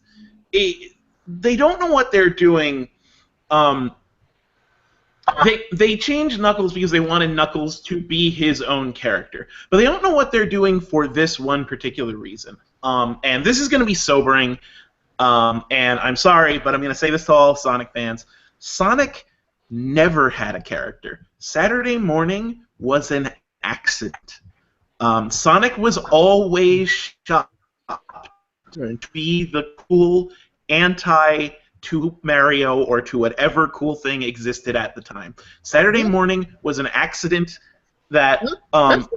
they don't know what they're doing. They changed Knuckles because they wanted Knuckles to be his own character. But they don't know what they're doing for this one particular reason. And this is going to be sobering. And I'm sorry, but I'm going to say this to all Sonic fans. Sonic never had a character. Saturday Morning was an accident. Sonic was always shot to be the cool anti to Mario or to whatever cool thing existed at the time. Saturday Morning was an accident that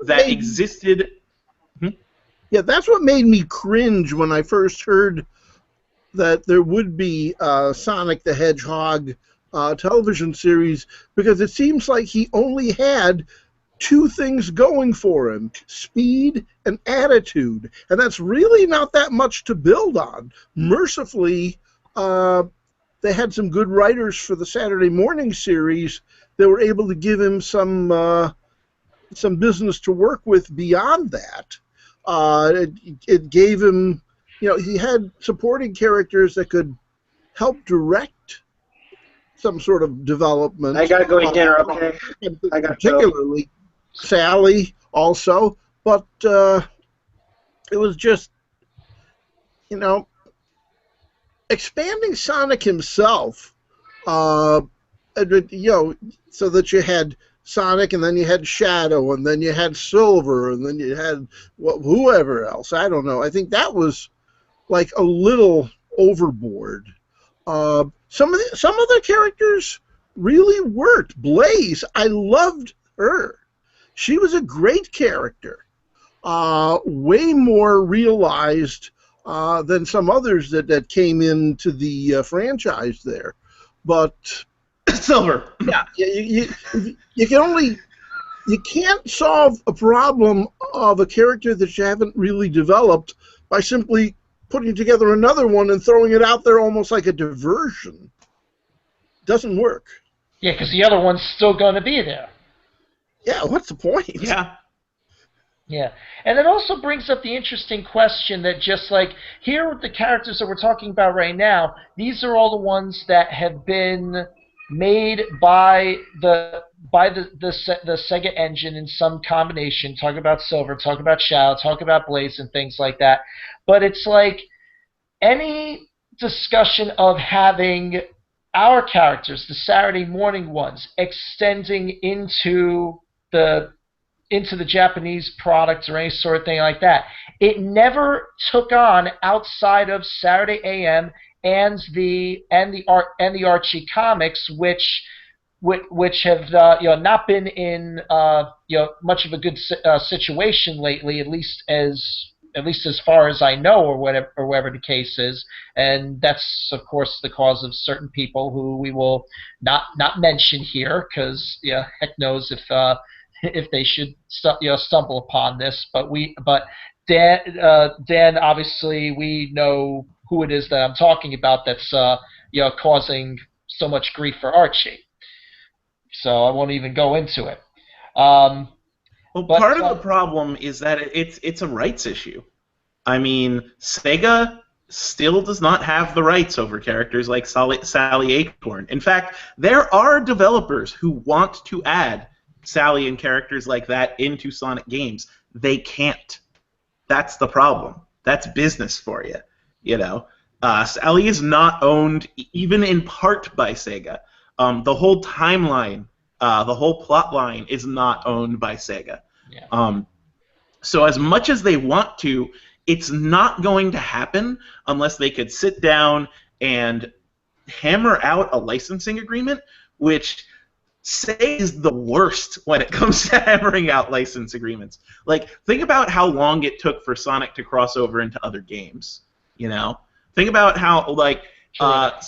existed. Yeah, that's what made me cringe when I first heard that there would be Sonic the Hedgehog television series, because it seems like he only had two things going for him: speed and attitude, and that's really not that much to build on. Mercifully, they had some good writers for the Saturday Morning series that were able to give him some business to work with beyond that. It gave him, you know, he had supporting characters that could help direct some sort of development. I gotta go eat dinner, okay? I gotta particularly Sally also, but it was just, you know, expanding Sonic himself, you know, so that you had Sonic, and then you had Shadow, and then you had Silver, and then you had whoever else. I don't know. I think that was like a little overboard. Some of the characters really worked. Blaze, I loved her. She was a great character. Way more realized than some others that came into the franchise there. But Silver. yeah, you can't solve a problem of a character that you haven't really developed by simply putting together another one and throwing it out there almost like a diversion. Doesn't work. Yeah, because the other one's still going to be there. Yeah, what's the point? Yeah. Yeah, and it also brings up the interesting question that just like here with the characters that we're talking about right now, these are all the ones that have been made by the Sega engine in some combination. Talk about Silver, talk about Shadow, talk about Blaze and things like that. But it's like any discussion of having our characters, the Saturday Morning ones, extending into the Japanese product or any sort of thing like that. It never took on outside of Saturday AM and the Archie comics, which have not been in much of a good situation lately, at least as far as I know, or whatever the case is. And that's of course the cause of certain people who we will not mention here, because heck knows if they should stumble upon this. But Dan, obviously we know who it is that I'm talking about that's causing so much grief for Archie. So I won't even go into it. Well, part of the problem is that it's a rights issue. I mean, Sega still does not have the rights over characters like Sally Acorn. In fact, there are developers who want to add Sally and characters like that into Sonic games. They can't. That's the problem. That's business for you. You know, Sally is not owned even in part by Sega. The whole timeline, the whole plot line is not owned by Sega. Yeah. So as much as they want to, it's not going to happen unless they could sit down and hammer out a licensing agreement, which Sega is the worst when it comes to hammering out license agreements. Like, think about how long it took for Sonic to cross over into other games. You know, think about how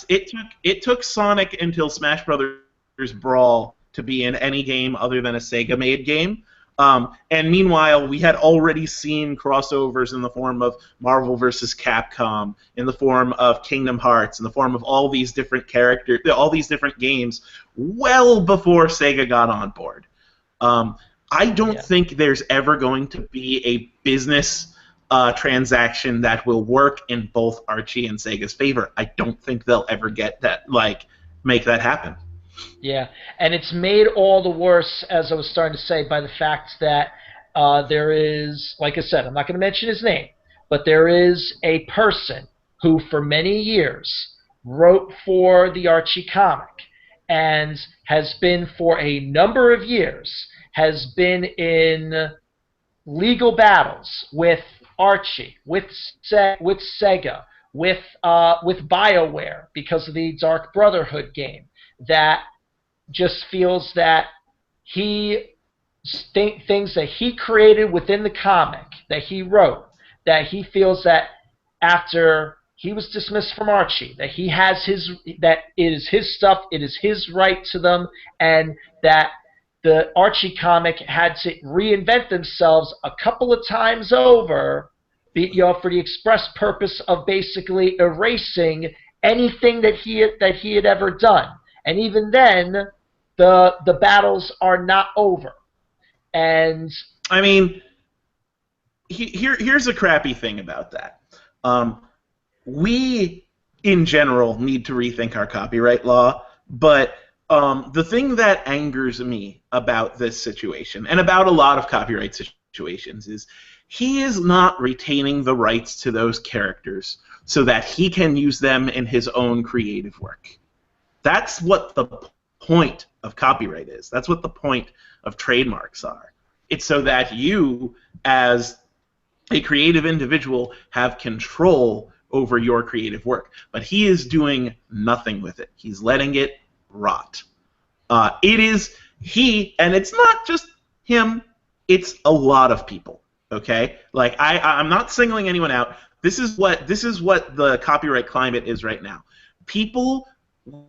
it took Sonic until Smash Brothers Brawl to be in any game other than a Sega-made game. And meanwhile, we had already seen crossovers in the form of Marvel vs. Capcom, in the form of Kingdom Hearts, in the form of all these different characters, all these different games, well before Sega got on board. I don't think there's ever going to be a business transaction that will work in both Archie and Sega's favor. I don't think they'll ever get that, make that happen. Yeah, and it's made all the worse, as I was starting to say, by the fact that there is, like I said, I'm not going to mention his name, but there is a person who for many years wrote for the Archie comic and has been for a number of years, has been in legal battles with Archie, with Sega, with BioWare because of the Dark Brotherhood game, that just feels that things that he created within the comic that he wrote, that he feels that after he was dismissed from Archie, that that it is his stuff, it is his right to them, and that the Archie comic had to reinvent themselves a couple of times over, for the express purpose of basically erasing anything that he had ever done. And even then, the battles are not over. And I mean, here's a crappy thing about that. We, in general, need to rethink our copyright law, but the thing that angers me about this situation, and about a lot of copyright situations, is he is not retaining the rights to those characters so that he can use them in his own creative work. That's what the point of copyright is. That's what the point of trademarks are. It's so that you, as a creative individual, have control over your creative work. But he is doing nothing with it. He's letting it rot. It is he, and it's not just him, it's a lot of people. Okay? Like, I'm not singling anyone out. This is what the copyright climate is right now. People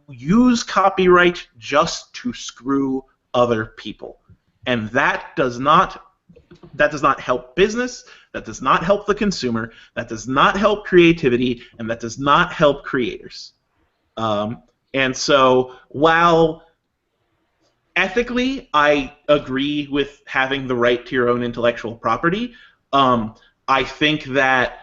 use copyright just to screw other people, and that does not help business, that does not help the consumer, that does not help creativity, and that does not help creators. And so while ethically I agree with having the right to your own intellectual property, I think that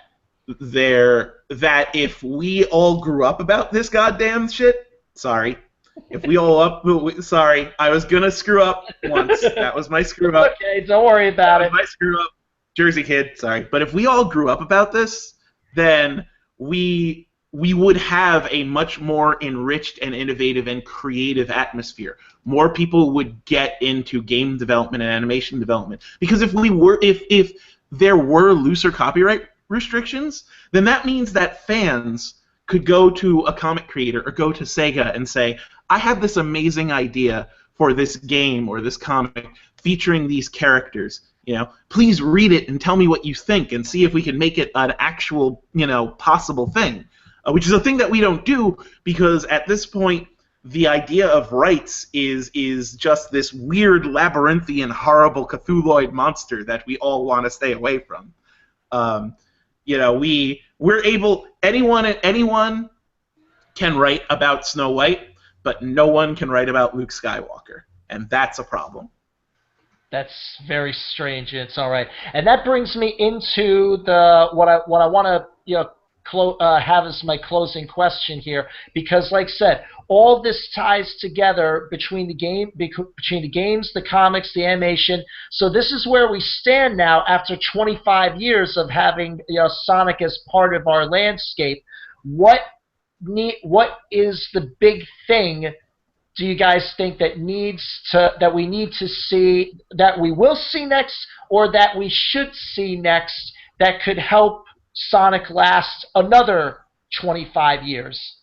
if we all grew up about this goddamn shit, sorry, sorry, I was gonna screw up once. That was my screw up. Okay, don't worry about it. My screw up, Jersey kid. Sorry, but if we all grew up about this, then we would have a much more enriched and innovative and creative atmosphere. More people would get into game development and animation development, because if there were looser copyright restrictions, then that means that fans could go to a comic creator or go to Sega and say, I have this amazing idea for this game or this comic featuring these characters. Please read it and tell me what you think and see if we can make it an actual, possible thing. Which is a thing that we don't do, because at this point the idea of rights is just this weird labyrinthian horrible Cthulhuoid monster that we all want to stay away from. We're able, anyone can write about Snow White, but no one can write about Luke Skywalker, and that's a problem. That's very strange, and it's all right. And that brings me into what I want to have as my closing question here, because, like I said, all this ties together between the games, the comics, the animation. So this is where we stand now after 25 years of having Sonic as part of our landscape. What is the big thing? Do you guys think that we need to see, that we will see next, or that we should see next, that could help Sonic last another 25 years?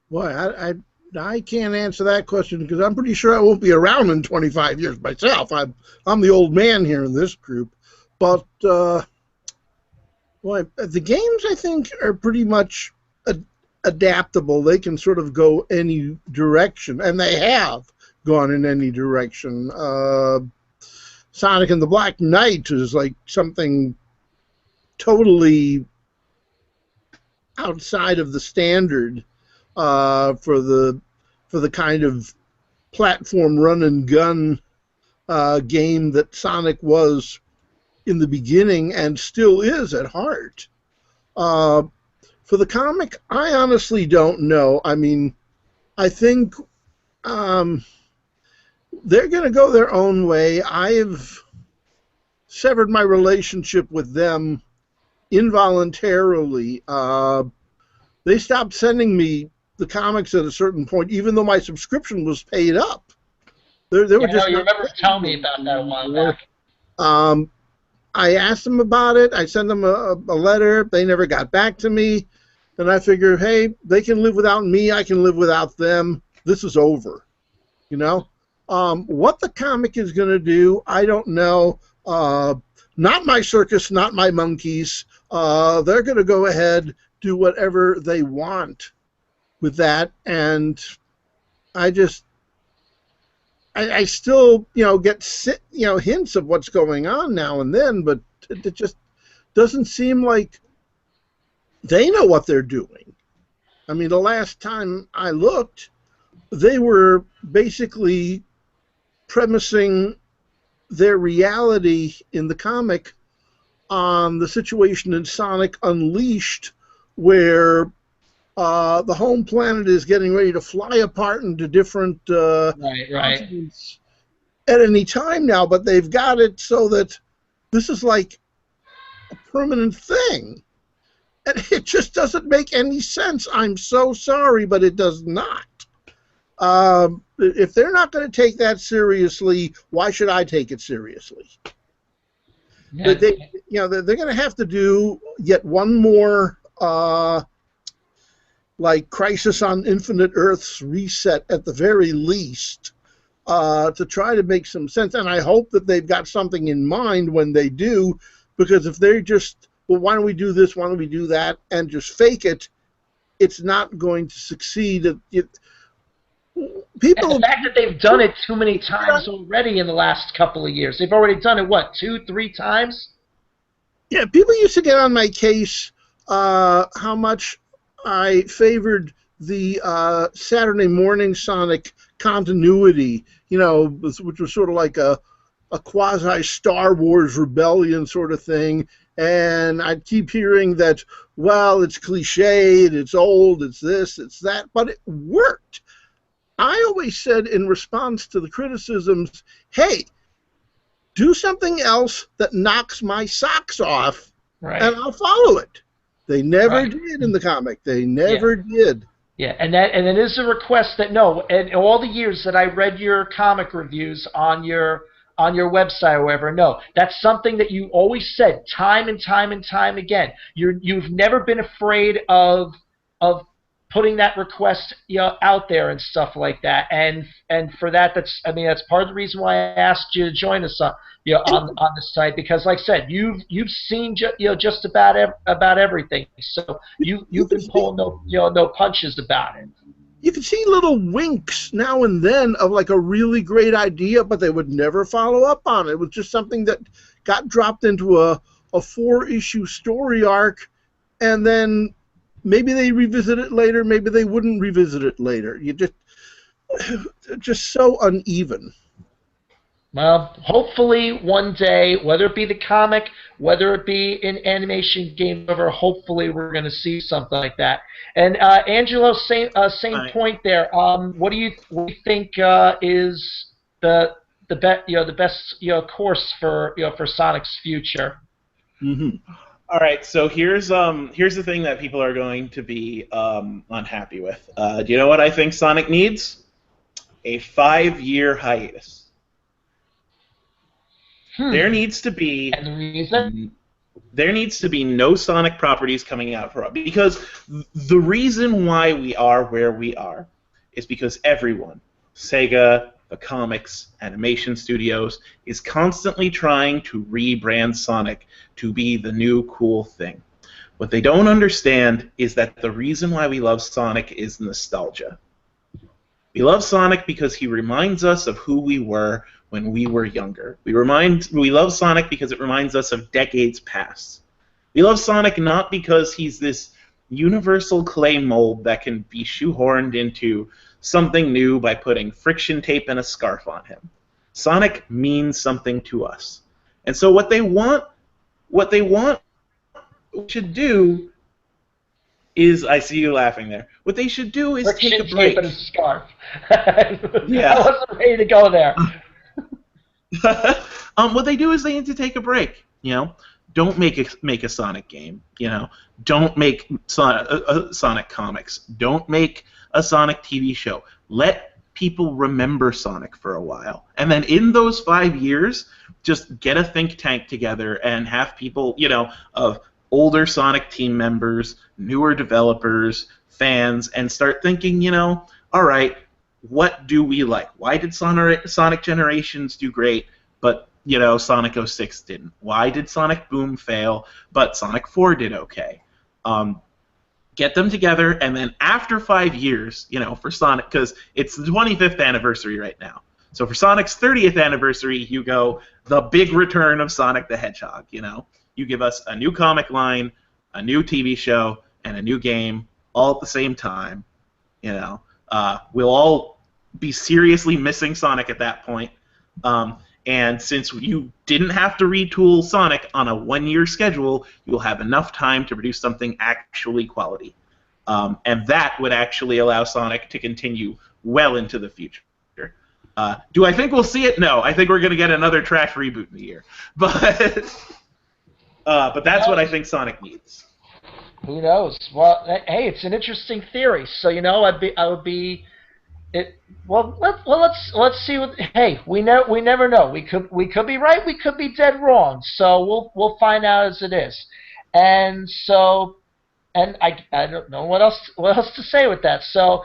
Boy, I can't answer that question because I'm pretty sure I won't be around in 25 years myself. I'm the old man here in this group, but boy, the games I think are pretty much adaptable. They can sort of go any direction, and they have gone in any direction. Sonic and the Black Knight is like something totally outside of the standard for the kind of platform run and gun game that Sonic was in the beginning and still is at heart. For the comic, I honestly don't know. I mean, I think they're going to go their own way. I have severed my relationship with them involuntarily. They stopped sending me the comics at a certain point, even though my subscription was paid up. They were just. You remember telling me about that a while back. I asked them about it. I sent them a letter. They never got back to me. And I figured, hey, they can live without me. I can live without them. This is over. You know? What the comic is going to do, I don't know. Not my circus, not my monkeys. They're going to go ahead, do whatever they want with that. And I still, get hints of what's going on now and then, but it just doesn't seem like they know what they're doing. I mean, the last time I looked, they were basically premising their reality in the comic on the situation in Sonic Unleashed, where the home planet is getting ready to fly apart into different continents at any time now, but they've got it so that this is like a permanent thing. And it just doesn't make any sense. I'm so sorry, but it does not. If they're not going to take that seriously, why should I take it seriously? Yeah. They're going to have to do yet one more like Crisis on Infinite Earths reset at the very least to try to make some sense. And I hope that they've got something in mind when they do, because if they're just, well, why don't we do this, why don't we do that, and just fake it, it's not going to succeed. People, and the fact that they've done it too many times already in the last couple of years. They've already done it, what, 2-3 times? Yeah, people used to get on my case how much I favored the Saturday morning Sonic continuity, which was sort of like a quasi-Star Wars rebellion sort of thing. And I'd keep hearing that, well, it's cliched, it's old, it's this, it's that, but it worked. I always said in response to the criticisms, hey, do something else that knocks my socks off, and I'll follow it. They never did in the comic. They never did. Yeah, and it is a request that, in all the years that I read your comic reviews on your website or whatever, that's something that you always said time and time and time again. You've never been afraid of putting that request out there and stuff like that, and for that, that's part of the reason why I asked you to join us on the site, because like I said, you've seen just about everything, so you've been pulling no punches about it. You could see little winks now and then of like a really great idea, but they would never follow up on it. It was just something that got dropped into a 4-issue story arc, and then maybe they revisit it later, maybe they wouldn't revisit it later. You just so uneven. Well, hopefully one day, whether it be the comic, whether it be in animation game over, hopefully we're going to see something like that. And Angelo, same Right. point there. What do you think is the best course for for Sonic's future? All right, so here's the thing that people are going to be unhappy with. Do you know what I think Sonic needs? A 5-year hiatus. There needs to be And the reason? no Sonic properties coming out for because the reason why we are where we are is because everyone, Sega, the comics, animation studios, is constantly trying to rebrand Sonic to be the new cool thing. What they don't understand is that the reason why we love Sonic is nostalgia. We love Sonic because he reminds us of who we were when we were younger. We love Sonic because it reminds us of decades past. We love Sonic not because he's this universal clay mold that can be shoehorned into something new by putting friction tape and a scarf on him. Sonic means something to us. And so what they want we should do is, I see you laughing there. What they should do is take a Friction break. tape and a scarf. Yeah. I wasn't ready to go there. What they do is they need to take a break. Don't make a Sonic game. Don't make Sonic comics. Don't make a Sonic TV show. Let people remember Sonic for a while, and then in those 5 years, just get a think tank together and have people, of older Sonic team members, newer developers, fans, and start thinking, all right, what do we like? Why did Sonic Generations do great, but Sonic 06 didn't? Why did Sonic Boom fail, but Sonic 4 did okay? Get them together, and then after 5 years, for Sonic, because it's the 25th anniversary right now. So for Sonic's 30th anniversary, you go the big return of Sonic the Hedgehog. You give us a new comic line, a new TV show, and a new game all at the same time. We'll all be seriously missing Sonic at that point. And since you didn't have to retool Sonic on a 1-year schedule, you'll have enough time to produce something actually quality. And that would actually allow Sonic to continue well into the future. Do I think we'll see it? No. I think we're going to get another trash reboot in the year. But that's what I think Sonic needs. Who knows? Well, hey, it's an interesting theory. So let's see what. Hey, we never know. We could be right. We could be dead wrong. So we'll find out as it is. And I don't know what else to say with that. So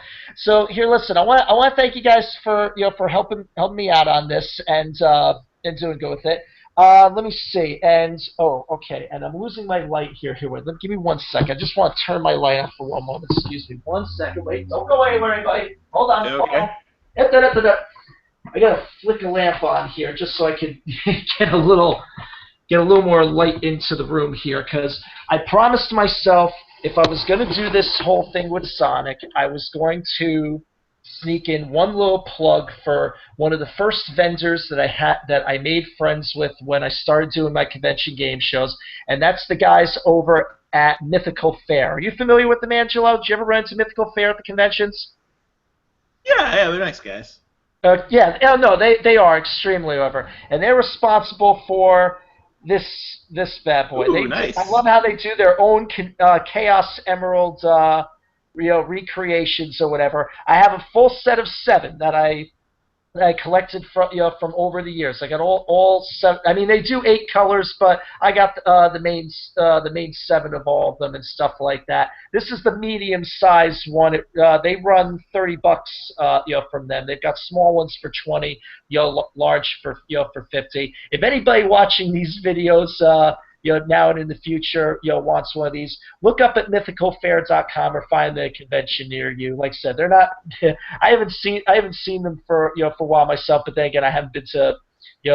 here, listen. I want to thank you guys for helping me out on this and doing good with it. Let me see. And okay. And I'm losing my light here. Wait. Give me 1 second. I just want to turn my light off for one moment. Excuse me. 1 second. Wait. Don't go anywhere, anybody. Hold on. Okay. I gotta flick a lamp on here just so I can get a little more light into the room here, because I promised myself if I was going to do this whole thing with Sonic, I was going to sneak in one little plug for one of the first vendors that I made friends with when I started doing my convention game shows, and that's the guys over at Mythical Fair. Are you familiar with them, Angelo? Did you ever run into Mythical Fair at the conventions? Yeah, they're nice guys. No, they are extremely over, and they're responsible for this bad boy. Ooh, nice. I love how they do their own Chaos Emerald recreations or whatever. I have a full set of 7 that I collected from over the years. I got all 7. I mean, they do 8 colors, but I got the main 7 of all of them and stuff like that. This is the medium-sized one. They run $30 from them. They've got small ones for 20, large for for 50. If anybody watching these videos now and in the future, wants one of these, look up at mythicalfair.com or find the convention near you. Like I said, they're not. I haven't seen them for for a while myself, but then again, I haven't been to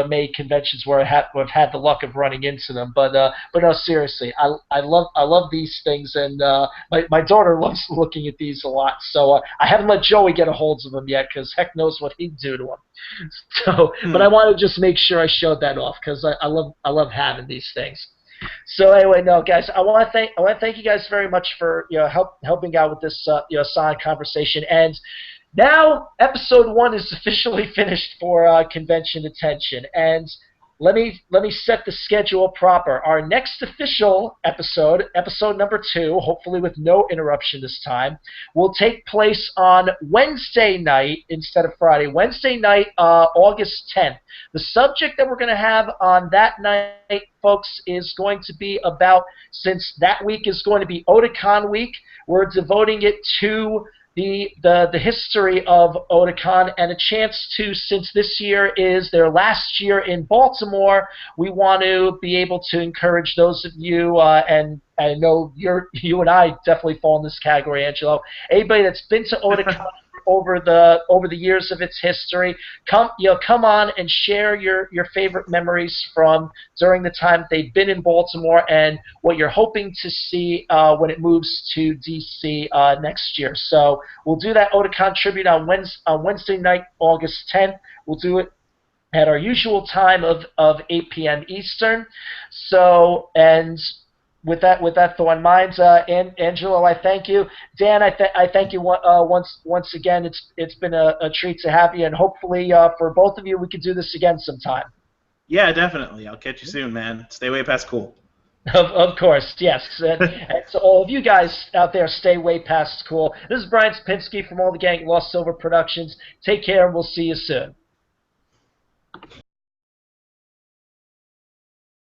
made conventions where I've had the luck of running into them. But no, seriously, I love these things, and my daughter loves looking at these a lot. So I haven't let Joey get a hold of them yet, because heck knows what he'd do to them. So, but I want to just make sure I showed that off, because I love having these things. So anyway, no, guys, I want to thank you guys very much for helping out with this Sonic conversation. And now episode 1 is officially finished for Convention Attention, and let me set the schedule proper. Our next official episode number 2, hopefully with no interruption this time, will take place on Wednesday night instead of Friday. Wednesday night, August 10th. The subject that we're going to have on that night, folks, is going to be about, since that week is going to be Otakon week, we're devoting it to the history of Otakon, and a chance to, since this year is their last year in Baltimore, we want to be able to encourage those of you, and I know you and I definitely fall in this category, Angelo. Anybody that's been to Otakon over the years of its history, come on and share your favorite memories from during the time they've been in Baltimore, and what you're hoping to see when it moves to DC next year. So we'll do that Otakon tribute on Wednesday night, August 10th. We'll do it at our usual time of 8 p.m. Eastern. So, and with that thought in mind, Angelo, I thank you. Dan, I thank you once again. It's been a treat to have you, and hopefully for both of you, we can do this again sometime. Yeah, definitely. I'll catch you soon, man. Stay way past cool. Of course, yes. And to all of you guys out there, stay way past cool. This is Brian Spinski from all the gang at Lost Silver Productions. Take care, and we'll see you soon.